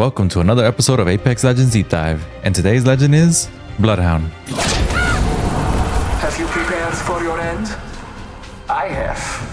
welcome to another episode of Apex Legends Deep Dive. And today's legend is Bloodhound. Have you prepared for your end? I have.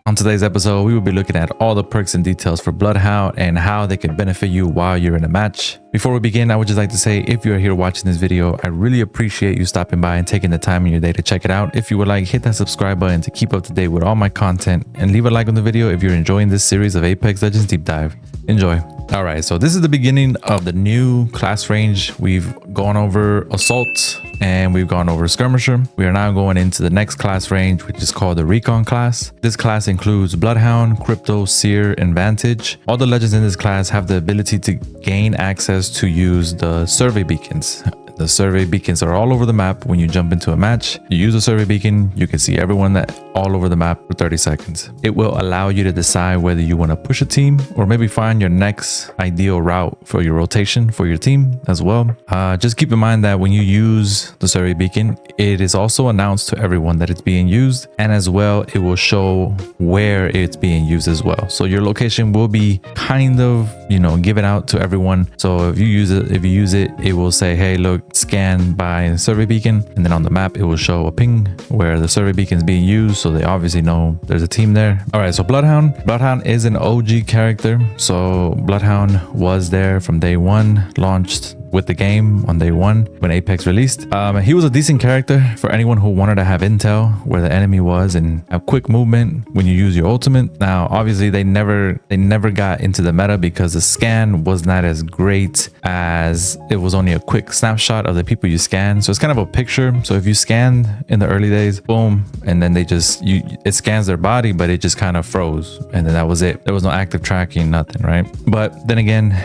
On today's episode, we will be looking at all the perks and details for Bloodhound and how they can benefit you while you're in a match. Before we begin, I would just like to say, if you're here watching this video, I really appreciate you stopping by and taking the time in your day to check it out. If you would like, hit that subscribe button to keep up to date with all my content, and leave a like on the video if you're enjoying this series of Apex Legends Deep Dive. Enjoy. All right, so this is the beginning of the new class range. We've gone over Assault and we've gone over Skirmisher. We are now going into the next class range, which is called the Recon class. This class includes Bloodhound, Crypto, Seer, and Vantage. All the legends in this class have the ability to gain access to use the survey beacons. The survey beacons are all over the map. When you jump into a match, you use a survey beacon, you can see everyone that all over the map for 30 seconds. It will allow you to decide whether you want to push a team or maybe find your next ideal route for your rotation for your team as well. Just keep in mind that when you use the survey beacon, it is also announced to everyone that it's being used, and as well it will show where it's being used as well. So your location will be kind of, given out to everyone. So if you use it, it will say, hey, look, scan by survey beacon, and then on the map it will show a ping where the survey beacon is being used, so they obviously know there's a team there. All right, so Bloodhound is an OG character. So Bloodhound was there from day one, launched with the game on day one when Apex released. He was a decent character for anyone who wanted to have intel where the enemy was and have quick movement when you use your ultimate. Now, obviously, they never got into the meta because the scan was not as great, as it was only a quick snapshot of the people you scan. So it's kind of a picture. So if you scanned in the early days, boom, and then it scans their body, but it just kind of froze, and then that was it. There was no active tracking, nothing, right? But then again,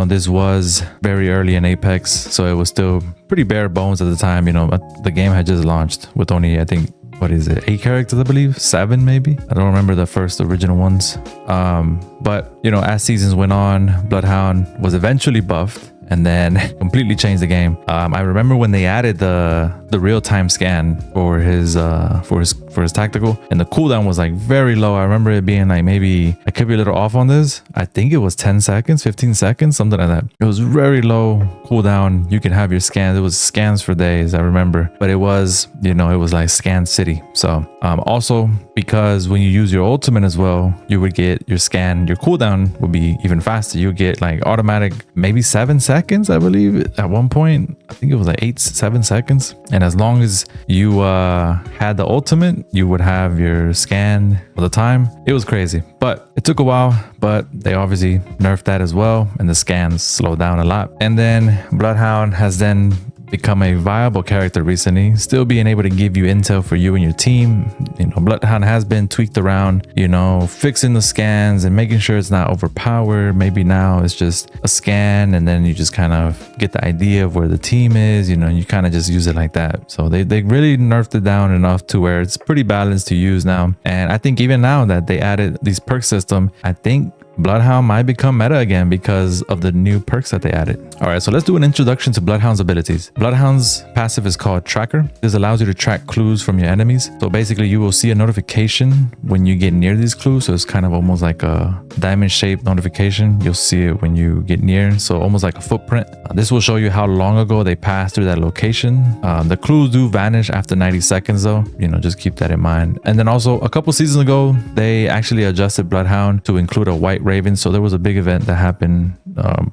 this was very early in Apex, so it was still pretty bare bones at the time. The game had just launched with only, I think, 8 characters, I believe, 7 maybe. I don't remember the first original ones. But as seasons went on, Bloodhound was eventually buffed and then completely changed the game. I remember when they added the real-time scan for his tactical, and the cooldown was like very low. I remember it being like, maybe I could be a little off on this, I think it was 10 seconds, 15 seconds, something like that. It was very low cooldown. You can have your scans. It was scans for days, I remember, but it was, it was like scan city. So also because when you use your ultimate as well, you would get your cooldown would be even faster. You would get like automatic, maybe 7 seconds, I believe. At one point, I think it was like 7 seconds. And as long as you had the ultimate, you would have your scan all the time. It was crazy, but it took a while, but they obviously nerfed that as well, and the scans slowed down a lot. And then Bloodhound has then become a viable character recently, still being able to give you intel for you and your team. Bloodhound has been tweaked around, fixing the scans and making sure it's not overpowered. Maybe now it's just a scan, and then you just kind of get the idea of where the team is, you kind of just use it like that. So they really nerfed it down enough to where it's pretty balanced to use now. And I think even now that they added these perk system, I think Bloodhound might become meta again because of the new perks that they added. All right, so let's do an introduction to Bloodhound's abilities. Bloodhound's passive is called Tracker. This allows you to track clues from your enemies. So basically you will see a notification when you get near these clues. So it's kind of almost like a diamond shaped notification. You'll see it when you get near. So almost like a footprint. This will show you how long ago they passed through that location. The clues do vanish after 90 seconds though. Just keep that in mind. And then also a couple seasons ago, they actually adjusted Bloodhound to include a white raven. So there was a big event that happened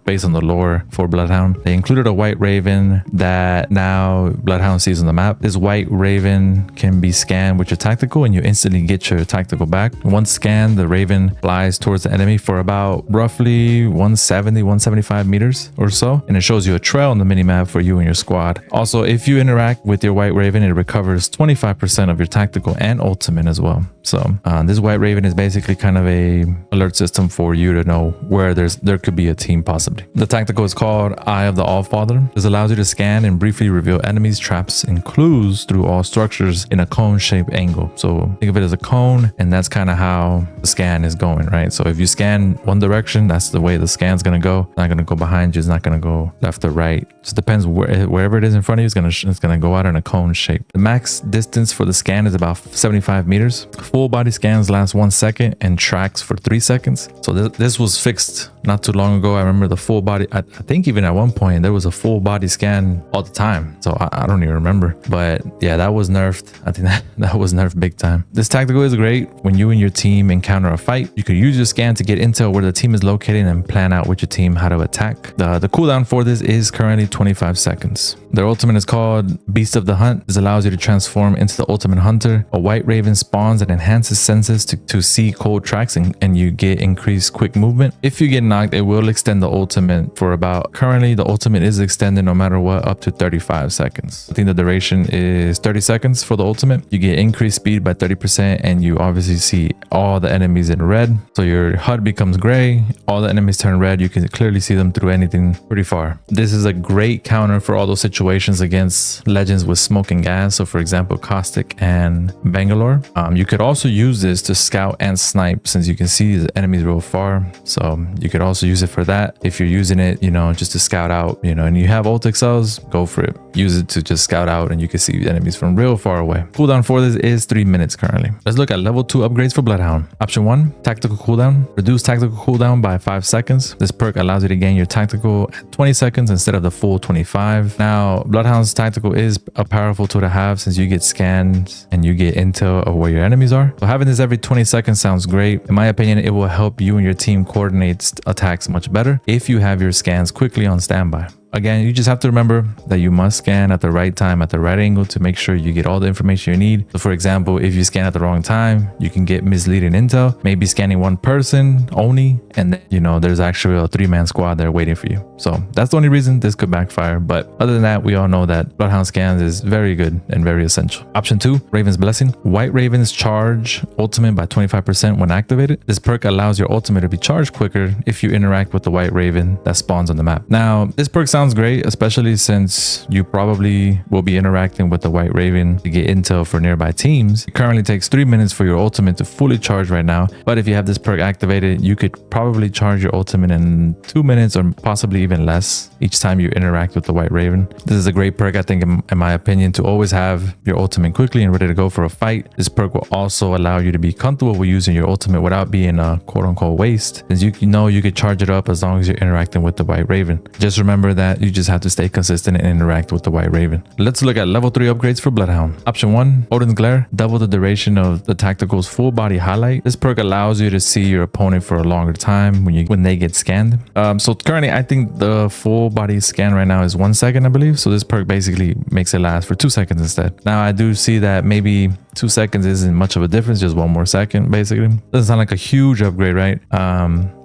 based on the lore for Bloodhound. They included a white raven that now Bloodhound sees on the map. This white raven can be scanned with your tactical, and you instantly get your tactical back. Once scanned, the raven flies towards the enemy for about roughly 170, 175 meters or so, and it shows you a trail on the minimap for you and your squad. Also, if you interact with your white raven, it recovers 25% of your tactical and ultimate as well. So this white raven is basically kind of a alert system for you to know where there could be a team possibly. The tactical is called Eye of the Allfather. This allows you to scan and briefly reveal enemies, traps, and clues through all structures in a cone-shaped angle. So think of it as a cone, and that's kind of how the scan is going, right? So if you scan one direction, that's the way the scan's gonna go. It's not gonna go behind you. It's not gonna go left or right. Just depends wherever it is in front of you. It's gonna go out in a cone shape. The max distance for the scan is about 75 meters. Full body scans last 1 second and tracks for 3 seconds. So this was fixed not too long ago. I remember the full body. I think even at one point there was a full body scan all the time. So I don't even remember. But yeah, that was nerfed. I think that was nerfed big time. This tactical is great when you and your team encounter a fight. You can use your scan to get intel where the team is located and plan out with your team how to attack. The cooldown for this is currently 25 seconds. Their ultimate is called Beast of the Hunt. This allows you to transform into the ultimate hunter. A white raven spawns and enhances senses to see cold tracks and you get increased quick movement. If you get knocked, it will extend the ultimate for about, currently the ultimate is extended no matter what, up to 35 seconds. I think the duration is 30 seconds for the ultimate. You get increased speed by 30% and you obviously see all the enemies in red. So your HUD becomes gray. All the enemies turn red. You can clearly see them through anything pretty far. This is a great counter for all those situations against legends with smoke and gas. So for example, Caustic and Bangalore. You could also use this to scout and snipe since you can see the enemies real far. So you could also use it for that. If you're using it, you know, just to scout out, you know, and you have ult excels, go for it. Use it to just scout out and you can see enemies from real far away. Cooldown for this is 3 minutes currently. Let's look at level 2 upgrades for Bloodhound. Option 1, tactical cooldown. Reduce tactical cooldown by 5 seconds. This perk allows you to gain your tactical at 20 seconds instead of the full 25. Now, Bloodhound's tactical is a powerful tool to have since you get scans and you get intel of where your enemies are. So having this every 20 seconds sounds great. In my opinion, it will help you and your team coordinate attacks much better if you have your scans quickly on standby. Again, you just have to remember that you must scan at the right time, at the right angle to make sure you get all the information you need. So for example, if you scan at the wrong time, you can get misleading intel, maybe scanning one person only, and then, you know, there's actually a 3-man squad there waiting for you. So that's the only reason this could backfire. But other than that, we all know that Bloodhound scans is very good and very essential. Option 2, Raven's Blessing. White Ravens charge ultimate by 25% when activated. This perk allows your ultimate to be charged quicker if you interact with the White Raven that spawns on the map. Now, this perk sounds great, especially since you probably will be interacting with the White Raven to get intel for nearby teams. It currently takes 3 minutes for your ultimate to fully charge right now, but if you have this perk activated, you could probably charge your ultimate in 2 minutes or possibly even less each time you interact with the White Raven. This is a great perk, I think, in my opinion, to always have your ultimate quickly and ready to go for a fight. This perk will also allow you to be comfortable with using your ultimate without being a quote-unquote waste, since you know you could charge it up as long as you're interacting with the White Raven. Just remember that you just have to stay consistent and interact with the White Raven. Let's look at level 3 upgrades for Bloodhound. Option 1, Odin's Glare. Double the duration of the tactical's full body highlight. This perk allows you to see your opponent for a longer time when they get scanned. So currently, I think the full body scan right now is 1 second, I believe. So this perk basically makes it last for 2 seconds instead. Now I do see that maybe 2 seconds isn't much of a difference, just 1 more second basically. Doesn't sound like a huge upgrade, right?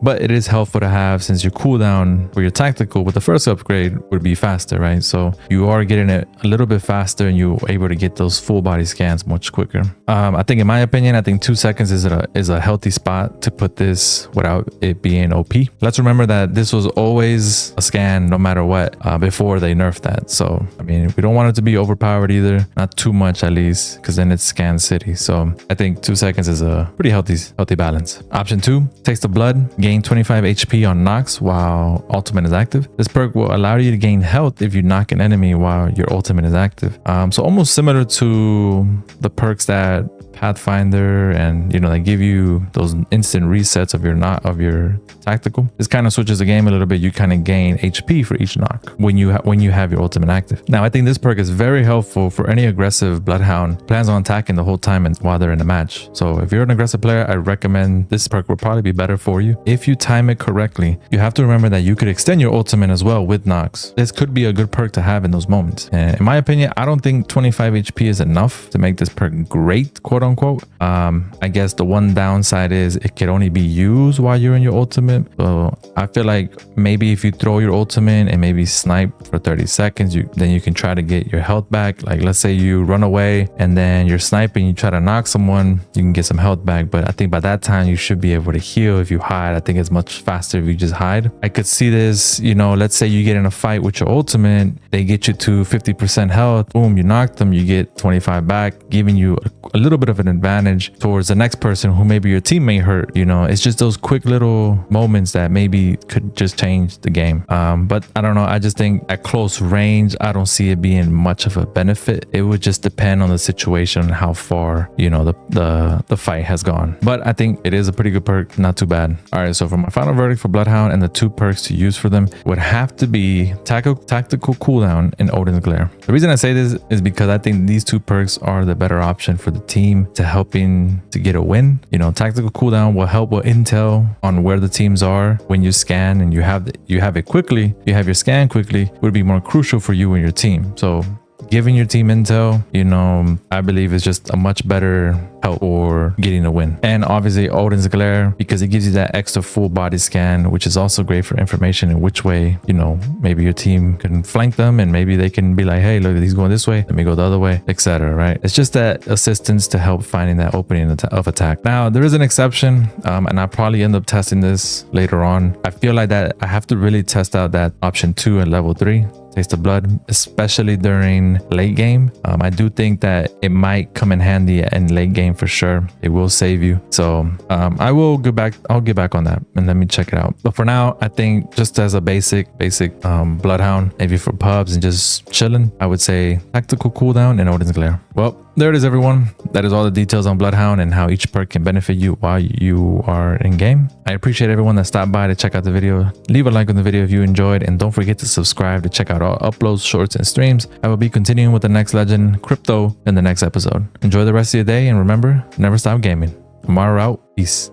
But it is helpful to have since your cooldown for your tactical with the first upgrade would be faster, right? So you are getting it a little bit faster and you're able to get those full body scans much quicker. I think in my opinion, I think 2 seconds is a healthy spot to put this without it being OP. Let's remember that this was always a scan no matter what before they nerfed that. So, I mean, we don't want it to be overpowered either, not too much at least, because then it's scan city. So I think 2 seconds is a pretty healthy balance. Option 2, Taste of Blood. Gain 25 HP on knocks while ultimate is active. This perk will allow you to gain health if you knock an enemy while your ultimate is active. So almost similar to the perks that Pathfinder and, you know, they give you those instant resets of your tactical. This kind of switches the game a little bit. You kind of gain HP for each knock when you have your ultimate active. Now I think this perk is very helpful for any aggressive Bloodhound plans on attacking the whole time and while they're in a match. So if you're an aggressive player, I recommend this perk will probably be better for you if you time it correctly. You have to remember that you could extend your ultimate as well with knocks. This could be a good perk to have in those moments. And in my opinion, I don't think 25 HP is enough to make this perk great, quote unquote. I guess the one downside is it can only be used while you're in your ultimate. So I feel like maybe if you throw your ultimate and maybe snipe for 30 seconds, then you can try to get your health back. Like let's say you run away and then you're sniping, you try to knock someone, you can get some health back. But I think by that time you should be able to heal if you hide. I think it's much faster if you just hide. I could see this, you know, let's say you get in a fight with your ultimate, they get you to 50% health, boom, you knock them, you get 25 back, giving you a little bit of an advantage towards the next person who maybe your teammate hurt. You know, it's just those quick little moments that maybe could just change the game. But I don't know. I just think at close range, I don't see it being much of a benefit. It would just depend on the situation and how far, you know, the fight has gone. But I think it is a pretty good perk, not too bad. All right, so for my final verdict for Bloodhound and the 2 perks to use for them would have to be tactical cooldown and Odin's Glare. The reason I say this is because I think these 2 perks are the better option for the team to helping to get a win. You know, tactical cooldown will help with intel on where the teams are when you scan, and you have it quickly. You have your scan quickly would be more crucial for you and your team. So giving your team intel, you know, I believe is just a much better help for getting a win. And obviously Odin's Glare, because it gives you that extra full body scan, which is also great for information in which way, you know, maybe your team can flank them, and maybe they can be like, hey, look, he's going this way, let me go the other way, etc. Right? It's just that assistance to help finding that opening of attack. Now there is an exception, and I'll probably end up testing this later on. I feel like that I have to really test out that option 2 and level 3. Taste of Blood, especially during late game. I do think that it might come in handy in late game for sure. It will save you. So I'll get back on that and let me check it out. But for now, I think just as a basic Bloodhound, maybe for pubs and just chilling, I would say tactical cooldown and Odin's Glare. Well, there it is, everyone. That is all the details on Bloodhound and how each perk can benefit you while you are in game. I appreciate everyone that stopped by to check out the video. Leave a like on the video if you enjoyed, and don't forget to subscribe to check out all uploads, shorts, and streams. I will be continuing with the next legend, Crypto, in the next episode. Enjoy the rest of your day, and remember, never stop gaming. Tomorrow out. Peace.